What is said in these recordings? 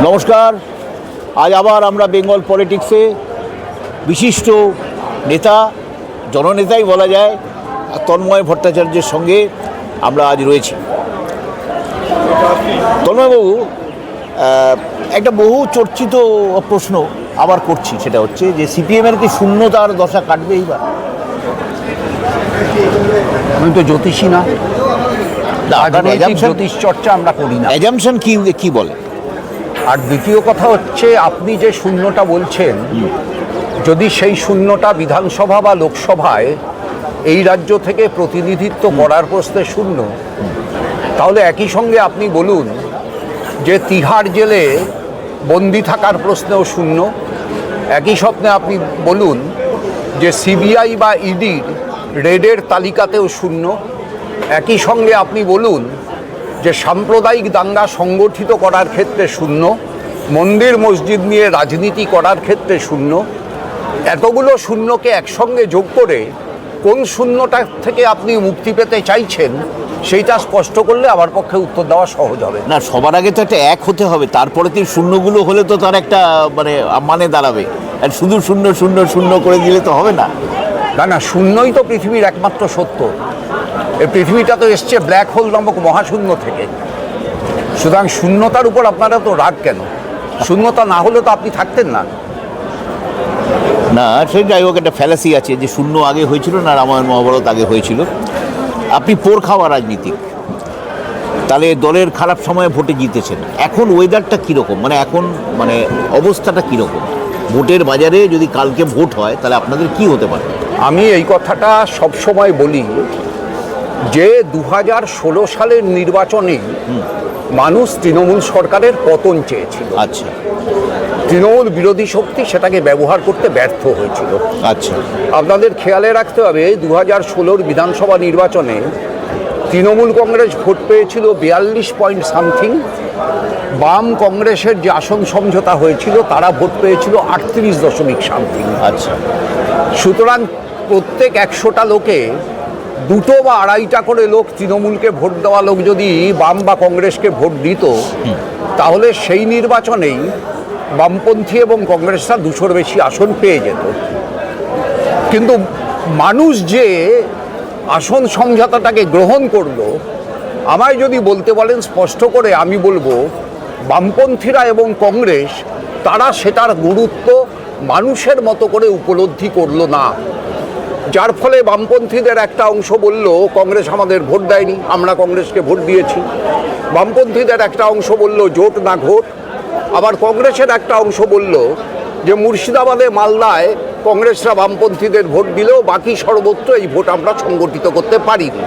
নমস্কার। আজ আবার আমরা বেঙ্গল পলিটিক্সে বিশিষ্ট নেতা, জননেতাই বলা যায়, তন্ময় ভট্টাচার্যের সঙ্গে আমরা আজ রয়েছি। তন্ময়বাবু, একটা বহু চর্চিত প্রশ্ন আবার করছি, সেটা হচ্ছে যে সিপিএমের কি শূন্যতার দশা কাটবে এইবার? আমি তো জ্যোতিষী না, জ্যোতিষ চর্চা আমরা করি না। অ্যাজাম্পশন কি বলে? আর দ্বিতীয় কথা হচ্ছে, আপনি যে শূন্যটা বলছেন, যদি সেই শূন্যটা বিধানসভা বা লোকসভায় এই রাজ্য থেকে প্রতিনিধিত্ব করার প্রশ্নে শূন্য, তাহলে একই সঙ্গে আপনি বলুন যে তিহার জেলে বন্দি থাকার প্রশ্নেও শূন্য। একই স্বপ্নে আপনি বলুন যে সিবিআই বা ইডির রেডের তালিকাতেও শূন্য। একই সঙ্গে আপনি বলুন যে সাম্প্রদায়িক দাঙ্গা সংগঠিত করার ক্ষেত্রে শূন্য, মন্দির মসজিদ নিয়ে রাজনীতি করার ক্ষেত্রে শূন্য। এতগুলো শূন্যকে একসঙ্গে যোগ করে কোন শূন্যটা থেকে আপনি মুক্তি পেতে চাইছেন, সেইটা স্পষ্ট করলে আমার পক্ষে উত্তর দেওয়া সহজ হবে। না, সবার আগে তো একটা এক হতে হবে, তারপরে তো শূন্যগুলো হলে তো তার একটা মানে দাঁড়াবে। আর শুধু শূন্য শূন্য শূন্য করে দিলে তো হবে না। না, শূন্যই তো পৃথিবীর একমাত্র সত্য। এই পৃথিবীটা তো এসছে ব্ল্যাক হোল নামক মহাশূন্য থেকে। সুতরাং শূন্যতার উপর আপনারা তো রাগ কেন? শূন্যতা না হলে তো আপনি থাকতেন না। না, সে যাই হোক, একটা ফ্যালাসি আছে যে শূন্য আগে হয়েছিল না রামায়ণ মহাভারত আগে হয়েছিল। আপনি পোর খাওয়া রাজনীতিক, তাহলে দলের খারাপ সময়ে ভোটে জিতেছেন। এখন ওয়েদারটা কীরকম, এখন অবস্থাটা কীরকম? ভোটের বাজারে যদি কালকে ভোট হয় তাহলে আপনাদের কি হতে পারে? আমি এই কথাটা সবসময় বলি যে 2016 সালের নির্বাচনে মানুষ তৃণমূল সরকারের পতন চেয়েছিল। আচ্ছা। তৃণমূল বিরোধী শক্তি সেটাকে ব্যবহার করতে ব্যর্থ হয়েছিল। আচ্ছা। আপনাদের খেয়ালে রাখতে হবে, 2016 বিধানসভা নির্বাচনে তৃণমূল কংগ্রেস ভোট পেয়েছিল 42 পয়েন্ট সামথিং। বাম কংগ্রেসের যে আসন সমঝোতা হয়েছিল তারা ভোট পেয়েছিল 38 সামথিং। আচ্ছা। সুতরাং প্রত্যেক 100টা লোকে 2 বা 2.5টা করে লোক তৃণমূলকে ভোট দেওয়া লোক যদি বাম বা কংগ্রেসকে ভোট দিত, তাহলে সেই নির্বাচনেই বামপন্থী এবং কংগ্রেসরা 200-র বেশি আসন পেয়ে যেত। কিন্তু মানুষ যে আসন সমঝোতাটাকে গ্রহণ করলো, আমায় যদি বলতে বলেন স্পষ্ট করে, আমি বলবো বামপন্থীরা এবং কংগ্রেস তারা সেটার গুরুত্ব মানুষের মতো করে উপলব্ধি করলো না। যার ফলে বামপন্থীদের একটা অংশ বলল কংগ্রেস আমাদের ভোট দেয়নি, আমরা কংগ্রেসকে ভোট দিয়েছি। বামপন্থীদের একটা অংশ বলল জোট না ঘোট। আবার কংগ্রেসের একটা অংশ বলল যে মুর্শিদাবাদে, মালদায় কংগ্রেসরা বামপন্থীদের ভোট দিলেও বাকি সর্বত্র এই ভোট আমরা সংগঠিত করতে পারিনি।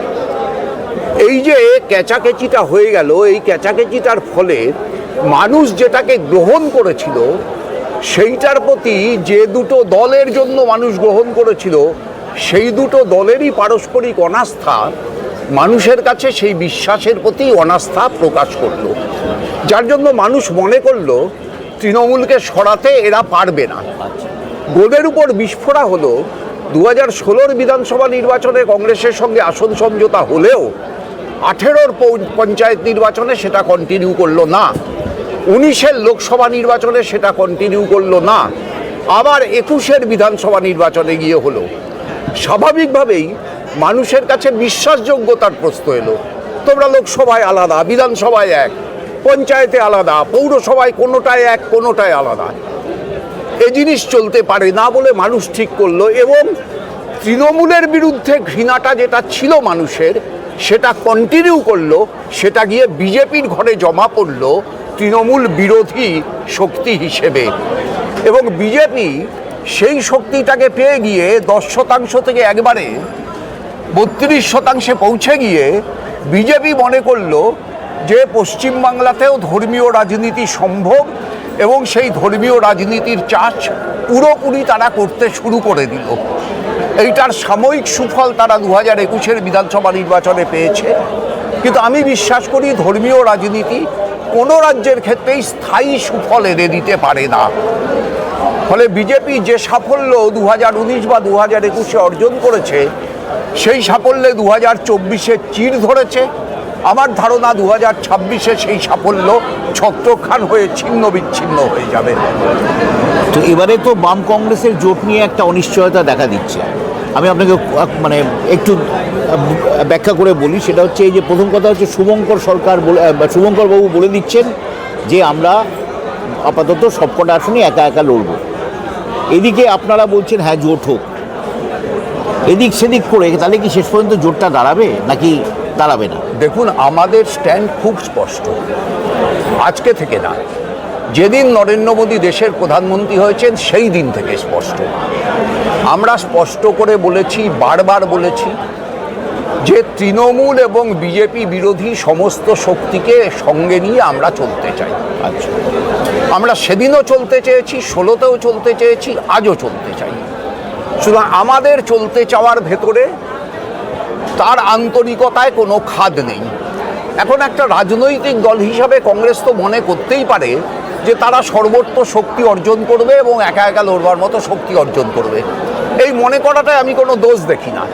এই যে ক্যাচাকেচিটা হয়ে গেল, এই ক্যাচাকেচিটার ফলে মানুষ যেটাকে গ্রহণ করেছিল সেইটার প্রতি যে দুটো দলের জন্য মানুষ গ্রহণ করেছিল, সেই দুটো দলেরই পারস্পরিক অনাস্থা মানুষের কাছে সেই বিশ্বাসের প্রতি অনাস্থা প্রকাশ করলো। যার জন্য মানুষ মনে করলো তৃণমূলকে সরাতে এরা পারবে না। গোদের উপর বিস্ফোরা হলো 2016 বিধানসভা নির্বাচনে কংগ্রেসের সঙ্গে আসন সমঝোতা হলেও 18-র পঞ্চায়েত নির্বাচনে সেটা কন্টিনিউ করলো না, 19-এর লোকসভা নির্বাচনে সেটা কন্টিনিউ করলো না, আবার 21-এর বিধানসভা নির্বাচনে গিয়ে হলো। স্বাভাবিকভাবেই মানুষের কাছে বিশ্বাসযোগ্যতার প্রশ্ন এলো। তোমরা লোকসভায় আলাদা, বিধানসভায় এক, পঞ্চায়েতে আলাদা, পৌরসভায় কোনোটায় এক, কোনোটায় আলাদা। এ জিনিস চলতে পারে না বলে মানুষ ঠিক করলো, এবং তৃণমূলের বিরুদ্ধে ঘৃণাটা যেটা ছিল মানুষের, সেটা কন্টিনিউ করলো। সেটা গিয়ে বিজেপির ঘরে জমা পড়লো তৃণমূল বিরোধী শক্তি হিসেবে, এবং বিজেপি সেই শক্তিটাকে পেয়ে গিয়ে 10% থেকে একবারে 32% পৌঁছে গিয়ে বিজেপি মনে করলো যে পশ্চিমবাংলাতেও ধর্মীয় রাজনীতি সম্ভব, এবং সেই ধর্মীয় রাজনীতির চাষ পুরোপুরি তারা করতে শুরু করে দিল। এইটার সাময়িক সুফল তারা 2021-এর বিধানসভা নির্বাচনে পেয়েছে। কিন্তু আমি বিশ্বাস করি ধর্মীয় রাজনীতি কোনো রাজ্যের ক্ষেত্রেই স্থায়ী সুফল এনে দিতে পারে না। ফলে বিজেপি যে সাফল্য 2019 বা 2021-এ অর্জন করেছে, সেই সাফল্যে 2024-এ চির ধরেছে, আমার ধারণা 2026-এ সেই সাফল্য ছত্রখান হয়ে ছিন্ন বিচ্ছিন্ন হয়ে যাবে। তো এবারে তো বাম কংগ্রেসের জোট নিয়ে একটা অনিশ্চয়তা দেখা দিচ্ছে। আমি আপনাকে মানে একটু ব্যাখ্যা করে বলি। সেটা হচ্ছে এই যে প্রথম কথা হচ্ছে শুভঙ্কর বাবু বলে দিচ্ছেন যে আমরা আপাতত সবকটা আসনই একা একা লড়ব। এদিকে আপনারা বলছেন হ্যাঁ জোট হোক। এদিক সেদিক করে তাহলে কি শেষ পর্যন্ত জোটটা দাঁড়াবে নাকি দাঁড়াবে না? দেখুন, আমাদের স্ট্যান্ড খুব স্পষ্ট, আজকে থেকে না, যেদিন নরেন্দ্র মোদী দেশের প্রধানমন্ত্রী হয়েছেন সেই দিন থেকে স্পষ্ট। আমরা স্পষ্ট করে বলেছি, বারবার বলেছি যে তৃণমূল এবং বিজেপি বিরোধী সমস্ত শক্তিকে সঙ্গে নিয়ে আমরা চলতে চাই। আচ্ছা, আমরা সেদিনও চলতে চেয়েছি, 16তেও চলতে চেয়েছি, আজও চলতে চাই। সুতরাং আমাদের চলতে চাওয়ার ভেতরে তার আন্তরিকতায় কোনো খাদ নেই। এখন একটা রাজনৈতিক দল হিসাবে কংগ্রেস তো মনে করতেই পারে যে তারা সর্বোচ্চ শক্তি অর্জন করবে এবং একা একা লড়বার মতো শক্তি অর্জন করবে। এই মনে করাটায় আমি কোনো দোষ দেখি না।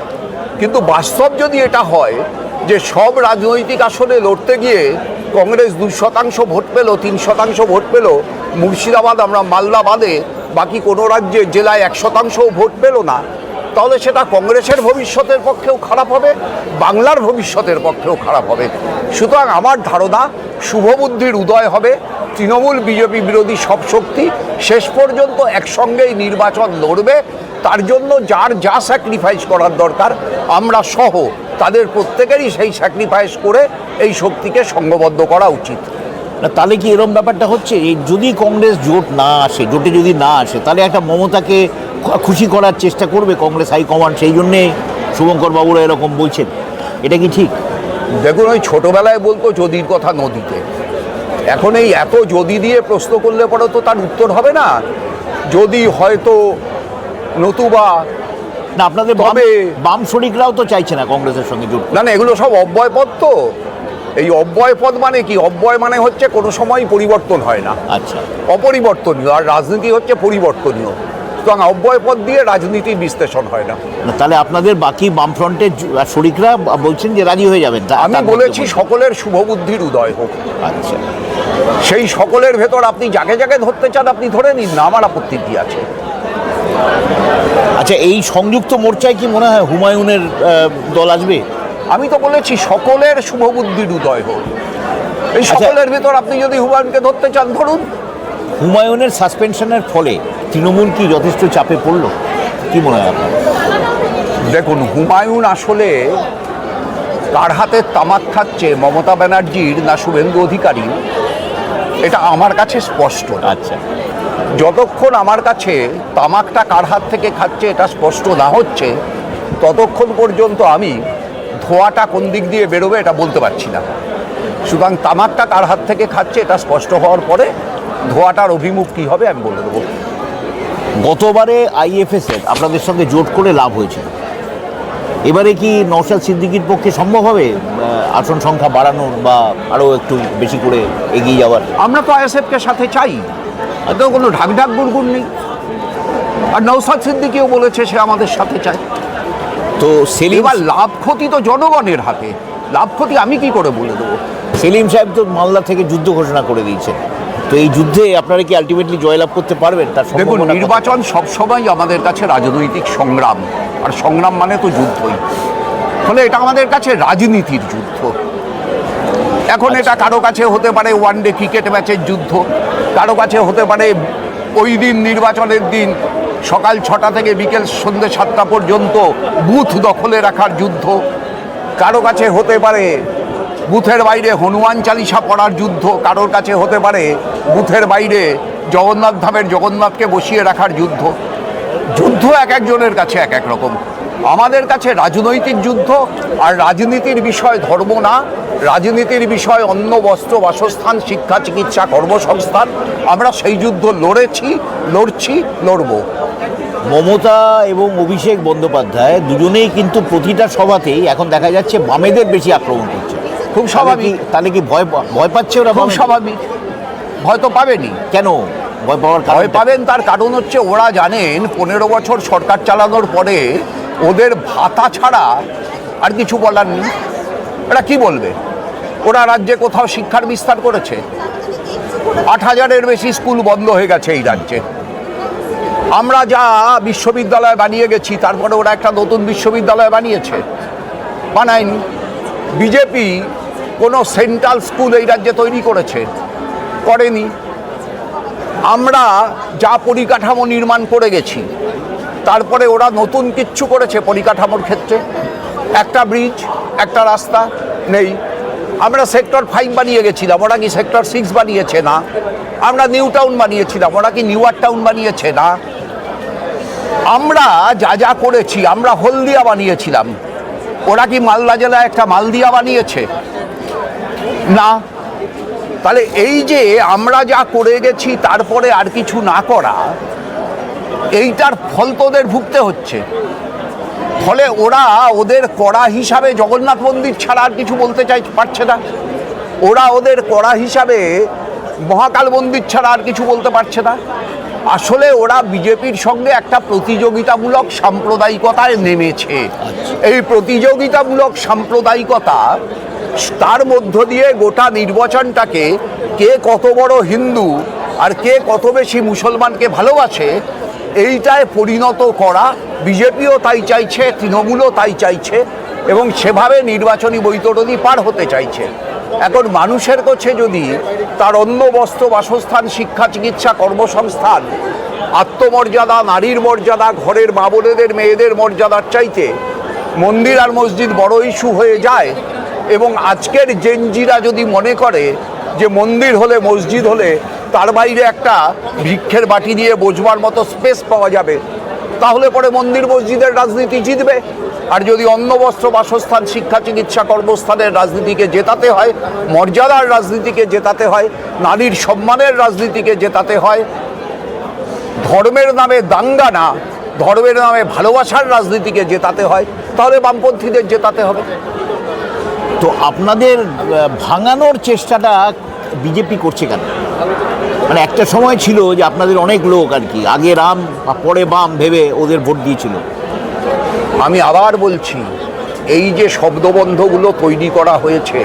কিন্তু বাস্তব যদি এটা হয় যে সব রাজনৈতিক আসনে লড়তে গিয়ে কংগ্রেস 2% ভোট পেল, 3% ভোট পেল, মুর্শিদাবাদ আমরা মালদা বাদে বাকি কোনো রাজ্যে জেলায় 1%ও ভোট পেল না, তাহলে সেটা কংগ্রেসের ভবিষ্যতের পক্ষেও খারাপ হবে, বাংলার ভবিষ্যতের পক্ষেও খারাপ হবে। সুতরাং আমার ধারণা শুভবুদ্ধির উদয় হবে, তৃণমূল বিজেপি বিরোধী সব শক্তি শেষ পর্যন্ত একসঙ্গেই নির্বাচন লড়বে। তার জন্য যার যা স্যাক্রিফাইস করার দরকার আমরা সহ তাদের প্রত্যেকেরই সেই স্যাক্রিফাইস করে এই শক্তিকে সংঘবদ্ধ করা উচিত। না তাহলে কি এরকম ব্যাপারটা হচ্ছে এই যদি কংগ্রেস জোটে যদি না আসে তাহলে একটা মমতাকে খুশি করার চেষ্টা করবে কংগ্রেস হাইকমান্ড, সেই জন্যে শুভঙ্কর বাবুরা এরকম বলছেন, এটা কি ঠিক? দেখুন, ওই ছোটোবেলায় বলতো যদির কথা নদীতে, এখন এই এত যদি দিয়ে প্রশ্ন করলে পরে তো তার উত্তর হবে না। যদি হয়তো নতুবা না, আপনাদের বাম শরিকরাও তো চাইছে না কংগ্রেসের সঙ্গে জোট। না, এগুলো সব অব্যয় পদ। তো এই অব্যয় পদ মানে কি? অব্যয় মানে হচ্ছে কোনো সময় পরিবর্তন হয় না, আচ্ছা, অপরিবর্তনীয়। আর রাজনীতি হচ্ছে পরিবর্তনীয়। সুতরাং অব্যয় পদ দিয়ে রাজনীতির বিশ্লেষণ হয় না। তাহলে আপনাদের বাকি বামফ্রন্টের শরিকরা বলছেন যে রাজি হয়ে যাবেন? আমি বলেছি সকলের শুভবুদ্ধির উদয় হোক। আচ্ছা, সেই সকলের ভেতর আপনি যাকে যাকে ধরতে চান আপনি ধরে নিন না, আমার আপত্তি কি আছে? আচ্ছা, এই সংযুক্ত মোর্চায় কি মনে হয় হুমায়ুনের দল আসবে? আমি তো বলেছি সকলের শুভবুদ্ধির উদয় হোক। এই সকলের ভেতর আপনি যদি হুমায়ুনকে ধরতে চান ধরুন। হুমায়ুনের সাসপেনশনের ফলে তৃণমূল কি যথেষ্ট চাপে পড়ল? কি মনে হয় আপনার? দেখুন, হুমায়ুন আসলে কার হাতে তামাক খাচ্ছে, মমতা ব্যানার্জির না শুভেন্দু অধিকারী, এটা আমার কাছে স্পষ্ট। আচ্ছা, যতক্ষণ আমার কাছে তামাকটা কার হাত থেকে খাচ্ছে এটা স্পষ্ট না হচ্ছে ততক্ষণ পর্যন্ত আমি ধোঁয়াটা কোন দিক দিয়ে বেরোবে এটা বলতে পারছি না। সুতরাং তামাকটা কার হাত থেকে খাচ্ছে এটা স্পষ্ট হওয়ার পরে ধোঁয়াটার অভিমুখ কী হবে আমি বলে দেবো। গতবারে আইএফএসের আপনাদের সঙ্গে জোট করে লাভ হয়েছিল, এবারে কি নওশাদ সিদ্দিকীর পক্ষে সম্ভব হবে আসন সংখ্যা বাড়ানোর বা আরও একটু বেশি করে এগিয়ে যাওয়ার? আমরা তো আইএসএফকে সাথে চাই, এতেও কোনো ঢাকঢাক গুড়গুড় নেই। আর নওশাদ সিদ্দিকীও বলেছে সে আমাদের সাথে চায়। তো সেলিম, এবার লাভ ক্ষতি তো জনগণের হাতে, লাভ ক্ষতি আমি কি করে বলে দেবো? সেলিম সাহেব তো মালদা থেকে যুদ্ধ ঘোষণা করে দিয়েছেন, তো এই যুদ্ধে আপনারা কি আলটিমেটলি জয়লাভ করতে পারবেন? তার দেখুন, নির্বাচন সবসময় আমাদের কাছে রাজনৈতিক সংগ্রাম, আর সংগ্রাম মানে তো যুদ্ধই। ফলে এটা আমাদের কাছে রাজনীতির যুদ্ধ। এখন এটা কারো কাছে হতে পারে ওয়ানডে ক্রিকেট ম্যাচের যুদ্ধ, কারো কাছে হতে পারে ওই দিন নির্বাচনের দিন সকাল 6টা থেকে বিকেল সন্ধ্যে 7টা পর্যন্ত বুথ দখলে রাখার যুদ্ধ, কারো কাছে হতে পারে বুথের বাইরে হনুমান চালিসা পড়ার যুদ্ধ, কারোর কাছে হতে পারে বুথের বাইরে জগন্নাথ ধামের জগন্নাথকে বসিয়ে রাখার যুদ্ধ। যুদ্ধ এক একজনের কাছে এক এক রকম। আমাদের কাছে রাজনৈতিক যুদ্ধ, আর রাজনীতির বিষয় ধর্ম না, রাজনীতির বিষয় অন্ন বস্ত্র বাসস্থান শিক্ষা চিকিৎসা কর্মসংস্থান। আমরা সেই যুদ্ধ লড়েছি, লড়ছি, লড়ব। মমতা এবং অভিষেক বন্দ্যোপাধ্যায় দুজনেই কিন্তু প্রতিটা সভাতেই এখন দেখা যাচ্ছে বামেদের বেশি আক্রমণ করছে। খুব স্বাভাবিক। তাহলে কি ভয় পাচ্ছে ওরা? খুব স্বাভাবিক। ভয় তো পাবেনি। কেন ভয় পাওয়ার? ভয় পাবেন তার কারণ হচ্ছে ওরা জানেন 15 বছর সরকার চালানোর পরে ওদের ভাতা ছাড়া আর কিছু বলার নেই। এরা কি বলবে? ওরা রাজ্যে কোথাও শিক্ষার বিস্তার করেছে? 8,000-এর বেশি স্কুল বন্ধ হয়ে গেছে এই রাজ্যে। আমরা যা বিশ্ববিদ্যালয় বানিয়ে গেছি, তারপরে ওরা একটা নতুন বিশ্ববিদ্যালয় বানায়নি। বিজেপি কোনো সেন্ট্রাল স্কুল এই রাজ্যে তৈরি করেনি। আমরা যা পরিকাঠামো নির্মাণ করে গেছি, তারপরে ওরা নতুন কিচ্ছু করেছে পরিকাঠামোর ক্ষেত্রে? একটা ব্রিজ, একটা রাস্তা নেই। আমরা সেক্টর 5 বানিয়ে গেছিলাম, ওরা কি সেক্টর 6 বানিয়েছে? না। আমরা নিউ টাউন বানিয়েছিলাম, ওরা কি নিউ টাউন বানিয়েছে? না। আমরা যা করেছি, আমরা হলদিয়া বানিয়েছিলাম, ওরা কি মালদা জেলায় একটা মালদিয়া বানিয়েছে? না। তাহলে এই যে আমরা যা করে গেছি তারপরে আর কিছু না করা, এইটার ফল তো ওদের ভুগতে হচ্ছে। ফলে ওরা ওদের কড়া হিসাবে জগন্নাথ মন্দির ছাড়া আর কিছু বলতে পারছে না। ওরা ওদের কড়া হিসাবে মহাকাল মন্দির ছাড়া আর কিছু বলতে পারছে না। আসলে ওরা বিজেপির সঙ্গে একটা প্রতিযোগিতামূলক সাম্প্রদায়িকতায় নেমেছে। এই প্রতিযোগিতামূলক সাম্প্রদায়িকতা, তার মধ্য দিয়ে গোটা নির্বাচনটাকে কে কত বড় হিন্দু আর কে কত বেশি মুসলমানকে ভালোবাসে, এইটায় পরিণত করা বিজেপিও তাই চাইছে, তৃণমূলও তাই চাইছে, এবং সেভাবে নির্বাচনী বৈতরণী পার হতে চাইছে। এখন মানুষের কাছে যদি তার অন্ন, বস্ত্র, বাসস্থান, শিক্ষা, চিকিৎসা, কর্মসংস্থান, আত্মমর্যাদা, নারীর মর্যাদা, ঘরের মা বোনেদের মেয়েদের মর্যাদার চাইতে মন্দির আর মসজিদ বড় ইস্যু হয়ে যায়, এবং আজকের জেনজিরা যদি মনে করে যে মন্দির হলে, মসজিদ হলে তার বাইরে একটা ভিক্ষের বাটি দিয়ে বোঝবার মতো স্পেস পাওয়া যাবে, তাহলে পরে মন্দির মসজিদের রাজনীতি জিতবে। আর যদি অন্ন, বস্ত্র, বাসস্থান, শিক্ষা, চিকিৎসা, কর্মস্থানের রাজনীতিকে জেতাতে হয়, মর্যাদার রাজনীতিকে জেতাতে হয়, নারীর সম্মানের রাজনীতিকে জেতাতে হয়, ধর্মের নামে দাঙ্গা না, ধর্মের নামে ভালোবাসার রাজনীতিকে জেতাতে হয়, তাহলে বামপন্থীদের জেতাতে হবে। তো আপনাদের ভাঙানোর চেষ্টাটা বিজেপি করছে কেন? মানে একটা সময় ছিল যে আপনাদের অনেক লোক আর কি আগে রাম পরে বাম ভেবে ওদের ভোট দিয়েছিল। আমি আবার বলছি, এই যে শব্দবন্ধগুলো তৈরি করা হয়েছে,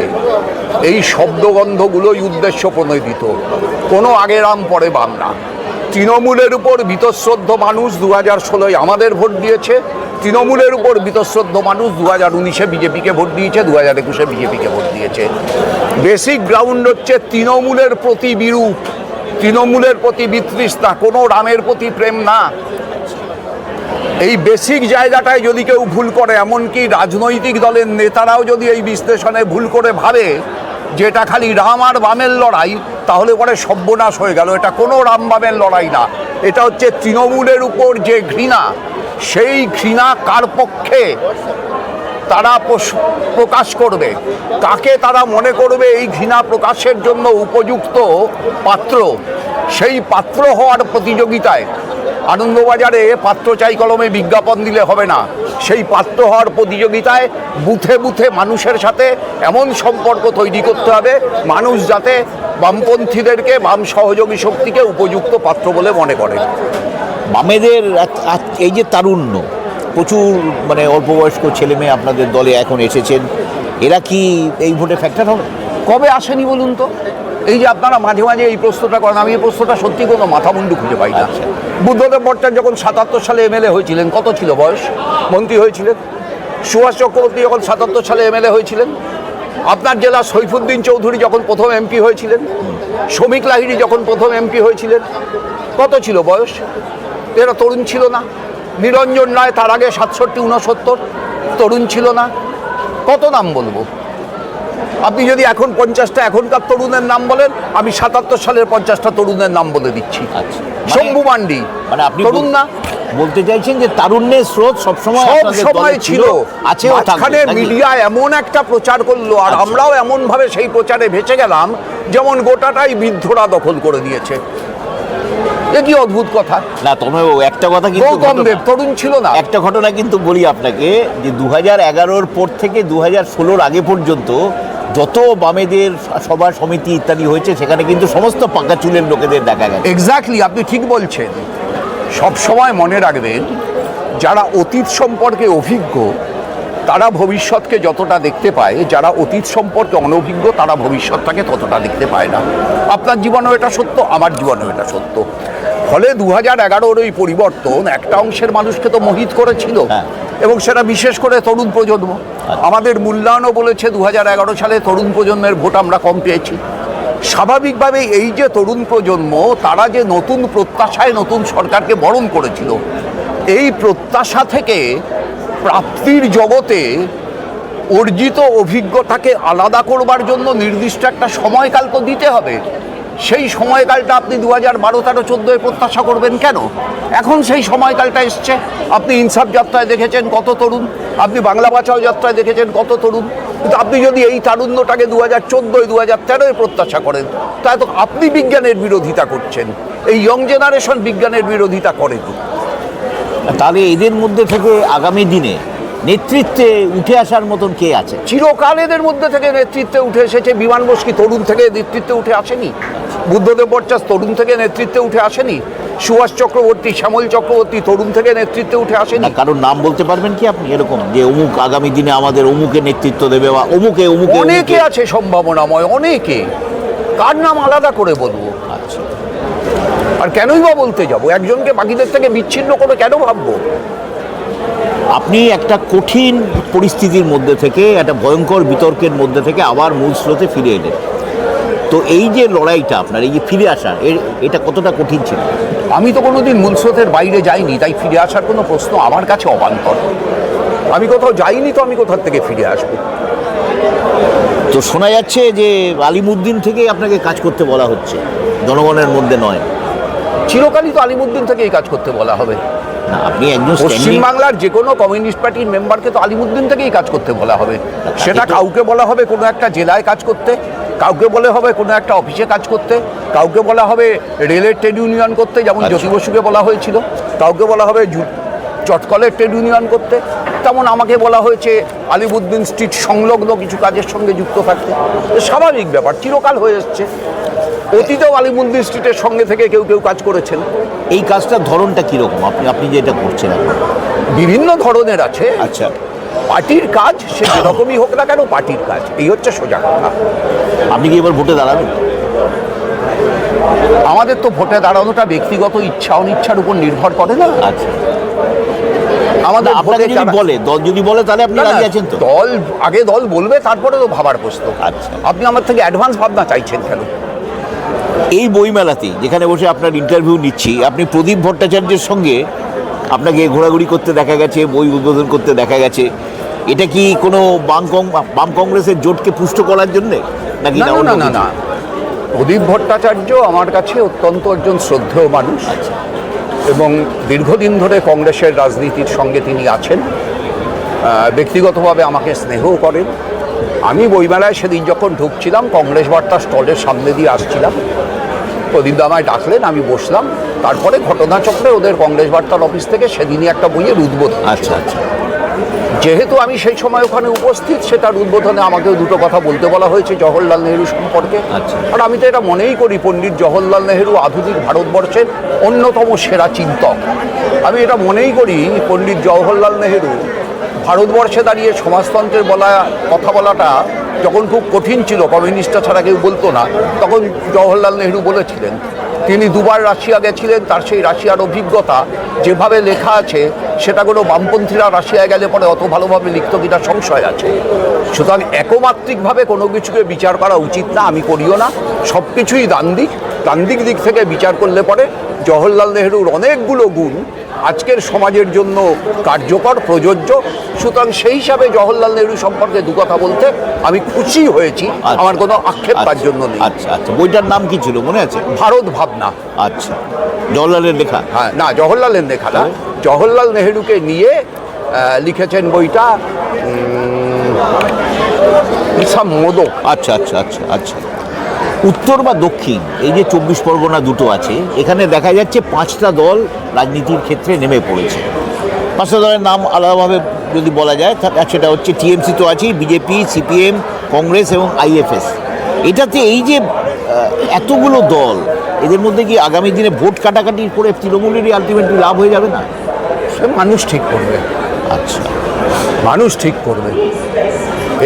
এই শব্দবন্ধগুলোই উদ্দেশ্য প্রণোদিত। কোনো আগে রাম পরে বাম না। তৃণমূলের উপর বীতশ্রদ্ধ মানুষ 2016-য় আমাদের ভোট দিয়েছে, তৃণমূলের উপর বীতশ্রদ্ধ মানুষ 2019-এ বিজেপিকে ভোট দিয়েছে, 2021-এ বিজেপিকে ভোট দিয়েছে। বেসিক গ্রাউন্ড হচ্ছে তৃণমূলের প্রতি বিরূপ, তৃণমূলের প্রতি বিতৃষ্ণা, কোনো রামের প্রতি প্রেম না। এই বেসিক জায়গাটায় যদি কেউ ভুল করে, এমনকি রাজনৈতিক দলের নেতারাও যদি এই বিশ্লেষণে ভুল করে ভাবে যে এটা খালি রাম আর বামের লড়াই, তাহলে পরে সর্বনাশ হয়ে গেল। এটা কোনো রাম বামের লড়াই না, এটা হচ্ছে তৃণমূলের উপর যে ঘৃণা, সেই ঘৃণা কার পক্ষে তারা প্রকাশ করবে, কাকে তারা মনে করবে এই ঘৃণা প্রকাশের জন্য উপযুক্ত পাত্র, সেই পাত্র হওয়ার প্রতিযোগিতায় আনন্দবাজারে পাত্র চাই কলমে বিজ্ঞাপন দিলে হবে না। সেই পাত্র হওয়ার প্রতিযোগিতায় বুথে বুথে মানুষের সাথে এমন সম্পর্ক তৈরি করতে হবে, মানুষ যাতে বামপন্থীদেরকে, বাম সহযোগী শক্তিকে উপযুক্ত পাত্র বলে মনে করে। বামেদের এই যে তারুণ্য, প্রচুর মানে অল্প বয়স্ক ছেলে মেয়ে আপনাদের দলে এখন এসেছেন, এরা কি এই ভোটে ফ্যাক্টর হবে? কবে আসেনি বলুন তো? এই যে আপনারা মাঝে মাঝে এই প্রশ্নটা করেন, আমি এই প্রশ্নটা সত্যি কোনো মাথামুন্ডু খুঁজে পাই না। বুদ্ধদেব ভট্টাচার্য যখন 77 সালে এমএলএ হয়েছিলেন, কত ছিল বয়স? মন্ত্রী হয়েছিলেন। সুভাষ চক্রবর্তী যখন 77 সালে এমএলএ হয়েছিলেন, আপনার জেলা সৈফুদ্দিন চৌধুরী যখন প্রথম এমপি হয়েছিলেন, শ্রমিক লাহিড়ী যখন প্রথম এমপি হয়েছিলেন, কত ছিল বয়স? এরা তরুণ ছিল না। নিরঞ্জন রায় তার আগে 67-69, তরুণ ছিল না। কত নাম বলবো? আপনি যদি এখন 50টা এখনকার তরুণের নাম বলেন, আমি 77 সালের 50টা তরুণের নাম বলে দিচ্ছি। শম্ভু মান্ডি মানে আপনি তরুণ না? বলতে চাইছেন যে তারুণ্যের স্রোত সবসময় ছিল, আছে। মাঝখানে মিডিয়া এমন একটা প্রচার করলো, আর আমরাও এমন ভাবে সেই প্রচারে ভেসে গেলাম যেমন গোটাটাই বৃদ্ধরা দখল করে দিয়েছে। এ কি অদ্ভুত কথা না? তবে একটা কথা কিন্তু গৌতম দেব তরুণ ছিল না। একটা ঘটনা কিন্তু বলি আপনাকে, যে 2011-র পর থেকে 2016-র আগে পর্যন্ত যত বামেদের সভা সমিতি ইত্যাদি হয়েছে, সেখানে কিন্তু সমস্ত পাকা চুলের লোকেদের দেখা গেছে। এক্স্যাক্টলি, আপনি ঠিক বলছেন। সব সময় মনে রাখবেন, যারা অতীত সম্পর্কে অভিজ্ঞ তারা ভবিষ্যৎকে যতটা দেখতে পায়, যারা অতীত সম্পর্কে অনভিজ্ঞ তারা ভবিষ্যৎটাকে ততটা দেখতে পায় না। আপনার জীবনেও এটা সত্য, আমার জীবনেও এটা সত্য। ফলে 2011-র ওই পরিবর্তন একটা অংশের মানুষকে তো মোহিত করেছিল, এবং সেটা বিশেষ করে তরুণ প্রজন্ম। আমাদের মূল্যায়নও বলেছে 2011 সালে তরুণ প্রজন্মের ভোট আমরা কম পেয়েছি। স্বাভাবিকভাবে এই যে তরুণ প্রজন্ম, তারা যে নতুন প্রত্যাশায় নতুন সরকারকে বরণ করেছিল, এই প্রত্যাশা থেকে প্রাপ্তির জগতে অর্জিত অভিজ্ঞতাকে আলাদা করবার জন্য নির্দিষ্ট একটা সময়কাল তো দিতে হবে। সেই সময়কালটা আপনি 2012-13-14 প্রত্যাশা করবেন কেন? এখন সেই সময়কালটা এসছে। আপনি ইনসাফ যাত্রায় দেখেছেন কত তরুণ, আপনি বাংলা বাঁচাও যাত্রায় দেখেছেন কত তরুণ। কিন্তু আপনি যদি এই তারুণ্যটাকে 2014-2013 প্রত্যাশা করেন, তাহলে তো আপনি বিজ্ঞানের বিরোধিতা করছেন। এই ইয়ং জেনারেশন বিজ্ঞানের বিরোধিতা করে। তাহলে এদের মধ্যে থেকে আগামী দিনে নেতৃত্বে উঠে আসার মতন কে আছে? চিরকাল এদের মধ্যে থেকে নেতৃত্বে উঠে এসেছে বিমান বোস। কি তরুণ থেকে নেতৃত্বে উঠে আসেনি? বুদ্ধদেব ভট্টাচার্য তরুণ থেকে নেতৃত্বে উঠে আসেনি? সুভাষ চক্রবর্তী, শ্যামল চক্রবর্তী তরুণ থেকে নেতৃত্বে উঠে আসেনি? কারোর নাম বলতে পারবেন কি আপনি এরকম, যে অমুক আগামী দিনে আমাদের অমুকে নেতৃত্ব দেবে, বা অমুকে অমুকে? অনেকে আছে সম্ভাবনাময়, অনেকে। কার নাম আলাদা করে বলবো? আচ্ছা, আর কেনই বা বলতে যাব? একজনকে বাকিদের থেকে বিচ্ছিন্ন করে কেন ভাববো? আপনি একটা কঠিন পরিস্থিতির মধ্যে থেকে, একটা ভয়ঙ্কর বিতর্কের মধ্যে থেকে আবার মূল স্রোতে ফিরে এলেন। তো এই যে লড়াইটা আপনার, এই যে ফিরে আসা, এটা কতটা কঠিন ছিল? আমি তো কোনোদিন মূল স্রোতের বাইরে যাইনি, তাই ফিরে আসার কোনো প্রশ্ন আমার কাছে অবান্তর। আমি কোথাও যাইনি, তো আমি কোথার থেকে ফিরে আসবো? তো শোনা যাচ্ছে যে আলিমুদ্দিন থেকেই আপনাকে কাজ করতে বলা হচ্ছে, জনগণের মধ্যে নয়। চিরকালই তো আলিমুদ্দিন থেকেই কাজ করতে বলা হবে। না, আপনি একজন পশ্চিমবাংলার যে কোনো কমিউনিস্ট পার্টির মেম্বারকে তো আলিমুদ্দিন থেকেই কাজ করতে বলা হবে। সেটা কাউকে বলা হবে কোনো একটা জেলায় কাজ করতে, কাউকে বলা হবে কোনো একটা অফিসে কাজ করতে, কাউকে বলা হবে রেলের ট্রেড ইউনিয়ন করতে, যেমন জ্যোতি বসুকে বলা হয়েছিল, কাউকে বলা হবে চটকলের ট্রেড ইউনিয়ন করতে, তেমন আমাকে বলা হয়েছে আলিমুদ্দিন স্ট্রিট সংলগ্ন কিছু কাজের সঙ্গে যুক্ত থাকতে। স্বাভাবিক ব্যাপার, চিরকাল হয়ে এসছে। অতীতেও আলিমুদ্দিন স্ট্রিটের সঙ্গে থেকে কেউ কেউ কাজ করেছেন। এই কাজটার ধরনটা কীরকম আপনি যে এটা করছেন? বিভিন্ন ধরনের আছে। আচ্ছা, পার্টির কাজ সে যেরকমই হোক না কেন, পার্টির কাজ, এই হচ্ছে সোজা কথা। আপনি কি এবার ভোটে দাঁড়াবেন? আমাদের তো ভোটে দাঁড়ানোটা ব্যক্তিগত ইচ্ছা অনিচ্ছার উপর নির্ভর করে না। আচ্ছা, আমাদের আপনাকে যদি বলে, দল যদি বলে, তাহলে আপনি রাজি আছেন তো? দল আগে দল বলবে, তারপরে তো ভাবার প্রশ্ন। আচ্ছা, আপনি আমার থেকে অ্যাডভান্স ভাবনা চাইছেন কেন? এই বইমেলাতে যেখানে বসে আপনার ইন্টারভিউ নিচ্ছি, আপনি প্রদীপ ভট্টাচার্যের সঙ্গে আপনাকে ঘোরাঘুরি করতে দেখা গেছে, বই উদ্বোধন করতে দেখা গেছে। এটা কি কোনো বাম কংগ্রেসের জোটকে পুষ্ট করার জন্যে নাকি? না না না না, প্রদীপ ভট্টাচার্য আমার কাছে অত্যন্ত একজন শ্রদ্ধেয় মানুষ। আচ্ছা, এবং দীর্ঘদিন ধরে কংগ্রেসের রাজনীতির সঙ্গে তিনি আছেন। ব্যক্তিগতভাবে আমাকে স্নেহও করেন। আমি বইমেলায় সেদিন যখন ঢুকছিলাম, কংগ্রেস বার্তা স্টলের সামনে দিয়ে আসছিলাম, প্রদীপ আমায় ডাকলেন, আমি বসলাম। তারপরে ঘটনাচক্রে ওদের কংগ্রেস বার্তার অফিস থেকে সেদিনই একটা বইয়ের উদ্বোধন। আচ্ছা আচ্ছা, যেহেতু আমি সেই সময় ওখানে উপস্থিত, সেটার উদ্বোধনে আমাকেও দুটো কথা বলতে বলা হয়েছে জওহরলাল নেহরু সম্পর্কে। আচ্ছা, আর আমি তো এটা মনেই করি পণ্ডিত জওহরলাল নেহরু আধুনিক ভারতবর্ষের অন্যতম সেরা চিন্তক। আমি এটা মনেই করি পণ্ডিত জওহরলাল নেহরু ভারতবর্ষে দাঁড়িয়ে সমাজতন্ত্রের কথা বলাটা যখন খুব কঠিন ছিল, কমিউনিস্টরা ছাড়া কেউ বলতো না, তখন জওহরলাল নেহরু বলেছিলেন। তিনি দুবার রাশিয়া গেছিলেন, তার সেই রাশিয়ার অভিজ্ঞতা যেভাবে লেখা আছে, সেটা কোনো বামপন্থীরা রাশিয়ায় গেলে পরে অত ভালোভাবে লিখত কিনা সংশয় আছে। সুতরাং একমাত্রিকভাবে কোনো কিছুকে বিচার করা উচিত না, আমি করিও না। সব কিছুই দ্বান্দ্বিক দিক থেকে বিচার করলে পরে জওহরলাল নেহরুর অনেকগুলো গুণ আজকের সমাজের জন্য কার্যকর, প্রযোজ্য। সুতরাং সেই হিসাবে জওহরলাল নেহরু সম্পর্কে দু কথা বলতে আমি খুশি হয়েছি। আমার কোনো আক্ষেপ তার জন্য নেই। আচ্ছা আচ্ছা, বইটার নাম কি ছিল মনে আছে? ভারত ভাবনা। আচ্ছা, জওহরলালের লেখা? হ্যাঁ, না, জওহরলালের লেখা না, জওহরলাল নেহরুকে নিয়ে লিখেছেন বইটা ইসাম মোদক। আচ্ছা আচ্ছা আচ্ছা আচ্ছা। উত্তর বা দক্ষিণ, এই যে 24 পরগনা দুটো আছে, এখানে দেখা যাচ্ছে 5টা দল রাজনীতির ক্ষেত্রে নেমে পড়েছে। 5টা দলের নাম আলাদাভাবে যদি বলা যায়, সেটা হচ্ছে টিএমসি তো আছেই, বিজেপি, সিপিএম, কংগ্রেস এবং আইএফএস। এটাতে এই যে এতগুলো দল, এদের মধ্যে কি আগামী দিনে ভোট কাটাকাটি করে তৃণমূলেরই আলটিমেটলি লাভ হয়ে যাবে না? সে মানুষ ঠিক করবে। আচ্ছা, মানুষ ঠিক করবে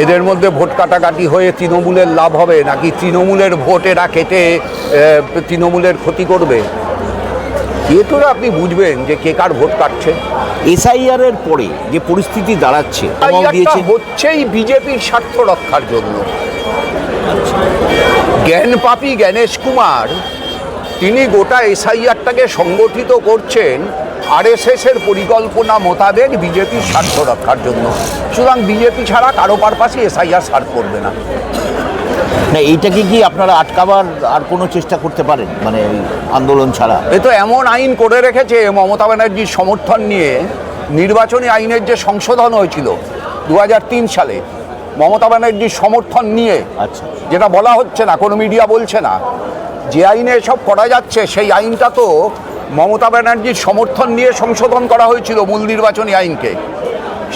এদের মধ্যে ভোট কাটাকাটি হয়ে তৃণমূলের লাভ হবে নাকি তৃণমূলের ভোট এরা কেটে তৃণমূলের ক্ষতি করবে। এরপরে আপনি বুঝবেন যে কে কার ভোট কাটছে। এসআইআর এর পরে যে পরিস্থিতি দাঁড়াচ্ছে, হচ্ছেই বিজেপির স্বার্থ রক্ষার জন্য। জ্ঞানপাপী জ্ঞানেশ কুমার তিনি গোটা এসআইআরটাকে সংগঠিত করছেন আরএসএস এর পরিকল্পনা মোতাবেক বিজেপির স্বার্থ রক্ষার জন্য। সুতরাং বিজেপি ছাড়া কারো পারপাসই এসআইআর সার্ভ করবে না। না, এইটাকে কি আপনারা আটকাবার আর কোনো চেষ্টা করতে পারেন, মানে আন্দোলন ছাড়া? এ তো এমন আইন করে রেখেছে মমতা ব্যানার্জির সমর্থন নিয়ে, নির্বাচনী আইনের যে সংশোধন হয়েছিল 2003 সালে মমতা ব্যানার্জির সমর্থন নিয়ে, আচ্ছা, যেটা বলা হচ্ছে না, কোনো মিডিয়া বলছে না, যে আইনে এসব করা যাচ্ছে সেই আইনটা তো মমতা ব্যানার্জির সমর্থন নিয়ে সংশোধন করা হয়েছিল মূল নির্বাচনী আইনকে।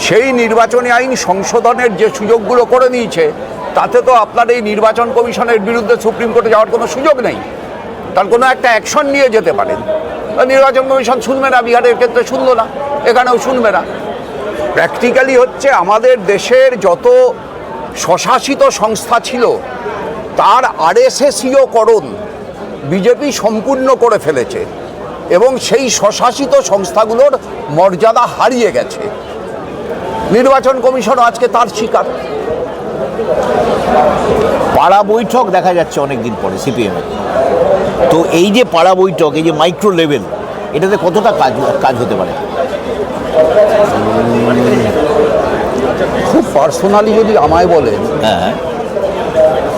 সেই নির্বাচনী আইন সংশোধনের যে সুযোগগুলো করে নিয়েছে তাতে তো আপনার এই নির্বাচন কমিশনের বিরুদ্ধে সুপ্রিম কোর্টে যাওয়ার কোনো সুযোগ নেই। তার কোনো একটা অ্যাকশন নিয়ে যেতে পারেন। নির্বাচন কমিশন শুনবে না, বিহারের ক্ষেত্রে শুনলো না, এখানেও শুনবে না। প্র্যাকটিক্যালি হচ্ছে আমাদের দেশের যত স্বশাসিত সংস্থা ছিল তার আরএসএসীয়করণ বিজেপি সম্পূর্ণ করে ফেলেছে এবং সেই স্বশাসিত সংস্থাগুলোর মর্যাদা হারিয়ে গেছে। নির্বাচন কমিশনও আজকে তার শিকার। পাড়া বৈঠক দেখা যাচ্ছে অনেকদিন পরে সিপিএম। তো এই যে পাড়া বৈঠক, এই যে মাইক্রো লেভেল, এটাতে কতটা কাজ হতে পারে? খুব পার্সোনালি যদি আমায় বলেন, হ্যাঁ,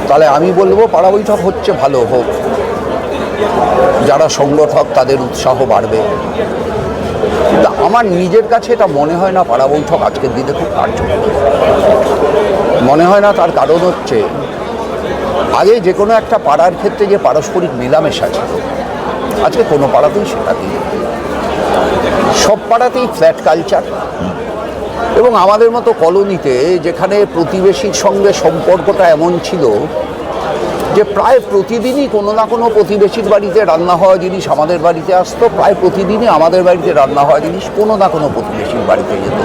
তাহলে আমি বলবো পাড়া বৈঠক হচ্ছে, ভালো হোক। যারা সংগঠক তাদের উৎসাহ বাড়বে। কিন্তু আমার নিজের কাছে এটা মনে হয় না পাড়া বৈঠক আজকের দিনে খুব কার্যকর মনে হয় না। তার কারণ হচ্ছে আগে যে কোনো একটা পাড়ার ক্ষেত্রে যে পারস্পরিক মেলামেশা ছিল, আজকে কোনো পাড়াতেই সেটা নেই। সব পাড়াতেই ফ্ল্যাট কালচার। এবং আমাদের মতো কলোনিতে যেখানে প্রতিবেশীর সঙ্গে সম্পর্কটা এমন ছিল যে প্রায় প্রতিদিনই কোনো না কোনো প্রতিবেশীর বাড়িতে রান্না হওয়া জিনিস আমাদের বাড়িতে আসতো, প্রায় প্রতিদিনই আমাদের বাড়িতে রান্না হওয়া জিনিস কোনো না কোনো প্রতিবেশীর বাড়িতে যেত।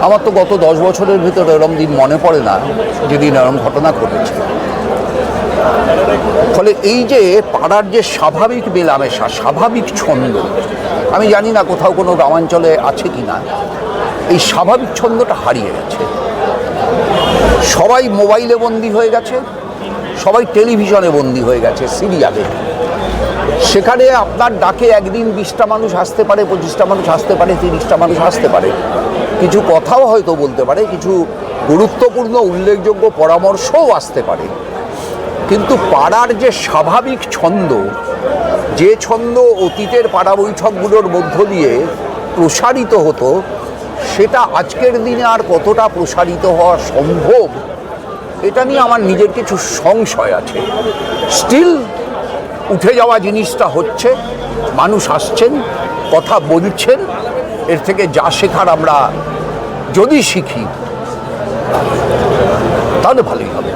আমার তো গত 10 বছরের ভিতরে এরম দিন মনে পড়ে না যেদিন এরম ঘটনা ঘটেছে। ফলে এই যে পাড়ার যে স্বাভাবিক মেলামেশা, স্বাভাবিক ছন্দ, আমি জানি না কোথাও কোনো গ্রামাঞ্চলে আছে কি না, এই স্বাভাবিক ছন্দটা হারিয়ে গেছে। সবাই মোবাইলে বন্দি হয়ে গেছে, সবাই টেলিভিশনে বন্দি হয়ে গেছে, সিরিয়ালে। সেখানে আপনার ডাকে একদিন 20টা মানুষ আসতে পারে, 25টা মানুষ আসতে পারে, 30টা মানুষ আসতে পারে, কিছু কথাও হয়তো বলতে পারে, কিছু গুরুত্বপূর্ণ উল্লেখযোগ্য পরামর্শও আসতে পারে। কিন্তু পাড়ার যে স্বাভাবিক ছন্দ, যে ছন্দ অতীতের পাড়া বৈঠকগুলোর মধ্য দিয়ে প্রসারিত হতো, সেটা আজকের দিনে আর কতটা প্রসারিত হওয়া সম্ভব এটা নিয়ে আমার নিজের কিছু সংশয় আছে। স্টিল উঠে যাওয়া জিনিসটা হচ্ছে, মানুষ আসছেন, কথা বলছেন। এর থেকে যা শেখার আমরা যদি শিখি তাহলে ভালোই হবে।